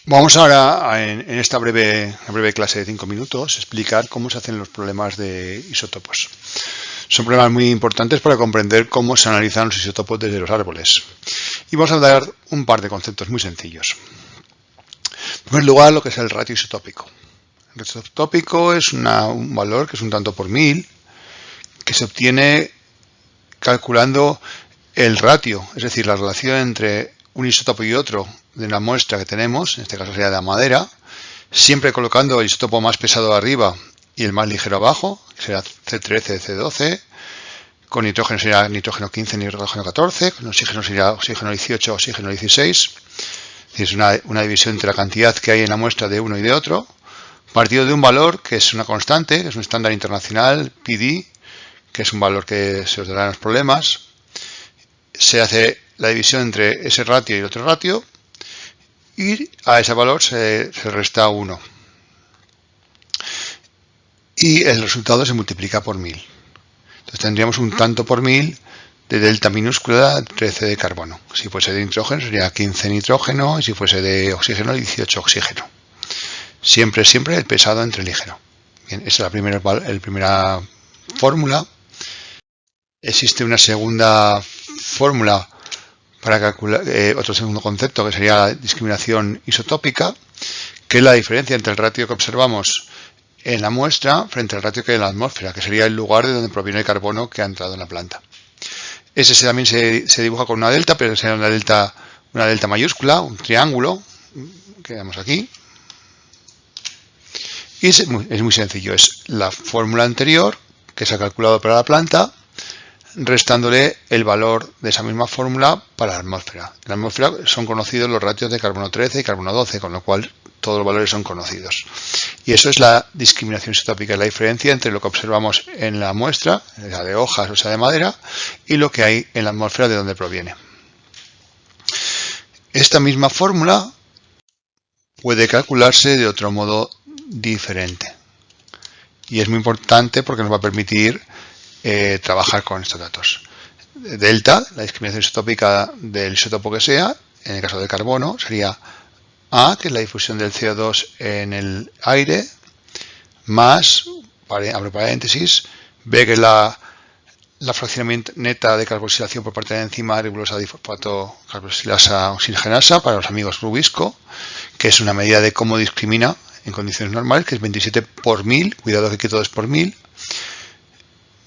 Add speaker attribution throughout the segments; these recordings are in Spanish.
Speaker 1: Vamos ahora, en esta breve clase de 5 minutos, explicar cómo se hacen los problemas de isótopos. Son problemas muy importantes para comprender cómo se analizan los isótopos desde los árboles. Y vamos a dar un par de conceptos muy sencillos. En primer lugar, lo que es el ratio isotópico. El ratio isotópico es un valor que es un tanto por mil, que se obtiene calculando el ratio, es decir, la relación entre un isótopo y otro de una muestra que tenemos, en este caso sería de la madera, siempre colocando el isótopo más pesado arriba y el más ligero abajo, que será C13, C12, con nitrógeno sería nitrógeno 15, nitrógeno 14, con oxígeno sería oxígeno 18, oxígeno 16, es una división entre la cantidad que hay en la muestra de uno y de otro, partido de un valor que es una constante, que es un estándar internacional, PD, que es un valor que se os dará en los problemas. Se hace la división entre ese ratio y el otro ratio y a ese valor se resta 1. Y el resultado se multiplica por 1000. Entonces tendríamos un tanto por 1000 de delta minúscula 13 de carbono. Si fuese de nitrógeno sería 15 nitrógeno y si fuese de oxígeno 18 oxígeno. Siempre el pesado entre el ligero. Bien, esa es la primera fórmula. Existe una segunda fórmula para calcular otro segundo concepto, que sería la discriminación isotópica, que es la diferencia entre el ratio que observamos en la muestra frente al ratio que hay en la atmósfera, que sería el lugar de donde proviene el carbono que ha entrado en la planta. Ese también se dibuja con una delta, pero sería una delta mayúscula, un triángulo, que vemos aquí. Y es muy sencillo, es la fórmula anterior que se ha calculado para la planta, restándole el valor de esa misma fórmula para la atmósfera. En la atmósfera son conocidos los ratios de carbono 13 y carbono 12, con lo cual todos los valores son conocidos. Y eso es la discriminación isotópica, la diferencia entre lo que observamos en la muestra, sea de hojas o sea de madera, y lo que hay en la atmósfera de donde proviene. Esta misma fórmula puede calcularse de otro modo diferente. Y es muy importante porque nos va a permitir trabajar con estos datos. Delta, la discriminación isotópica del isótopo que sea, en el caso del carbono, sería A, que es la difusión del CO2 en el aire, más, abro paréntesis, B, que es la fracción neta de carboxilación por parte de la enzima ribosa fosfato carboxilasa oxigenasa, para los amigos Rubisco, que es una medida de cómo discrimina en condiciones normales, que es 27 por 1000, cuidado que aquí todo es por 1000,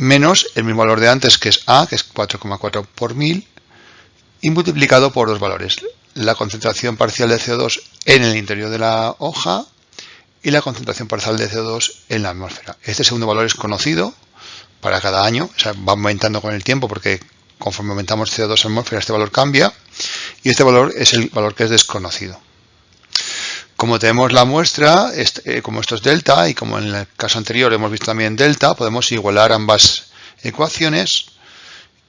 Speaker 1: menos el mismo valor de antes, que es A, que es 4,4 por 1000, y multiplicado por dos valores, la concentración parcial de CO2 en el interior de la hoja y la concentración parcial de CO2 en la atmósfera. Este segundo valor es conocido para cada año, o sea, va aumentando con el tiempo porque conforme aumentamos CO2 en la atmósfera este valor cambia, y este valor es el valor que es desconocido. Como tenemos la muestra, como esto es delta, y como en el caso anterior hemos visto también delta, podemos igualar ambas ecuaciones,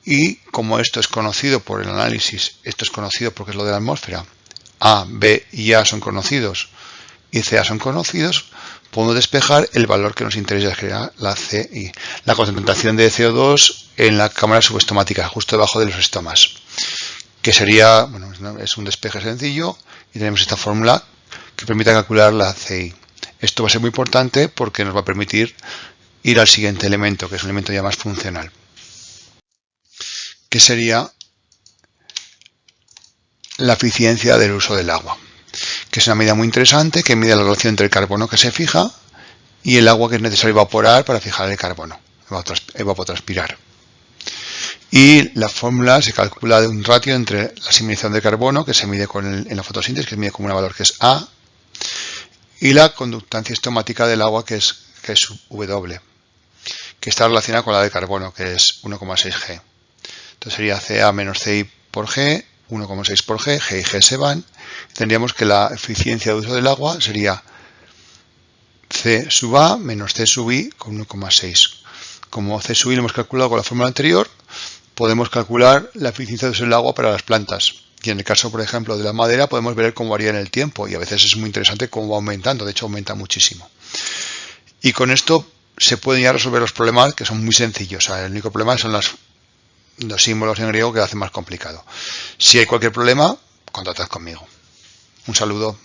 Speaker 1: y como esto es conocido por el análisis, esto es conocido porque es lo de la atmósfera, A, B y A son conocidos, y CA son conocidos, podemos despejar el valor que nos interesa, que era la CI, la concentración de CO2 en la cámara subestomática, justo debajo de los estomas, que sería, bueno, es un despeje sencillo, y tenemos esta fórmula que permite calcular la CI. Esto va a ser muy importante porque nos va a permitir ir al siguiente elemento, que es un elemento ya más funcional, que sería la eficiencia del uso del agua, que es una medida muy interesante que mide la relación entre el carbono que se fija y el agua que es necesario evaporar para fijar el carbono, evapotranspirar. Y la fórmula se calcula de un ratio entre la asimilización de carbono, que se mide en la fotosíntesis, que se mide como un valor que es A, y la conductancia estomática del agua, que es W, que está relacionada con la de carbono, que es 1,6 G. Entonces sería Ca menos Ci por G, 1,6 por G, G y G se van. Tendríamos que la eficiencia de uso del agua sería C sub A menos C sub I con 1,6. Como C sub I lo hemos calculado con la fórmula anterior, podemos calcular la eficiencia de uso del agua para las plantas. Y en el caso, por ejemplo, de la madera, podemos ver cómo varía en el tiempo. Y a veces es muy interesante cómo va aumentando. De hecho, aumenta muchísimo. Y con esto se pueden ya resolver los problemas que son muy sencillos. O sea, el único problema son los símbolos en griego que lo hacen más complicado. Si hay cualquier problema, contactad conmigo. Un saludo.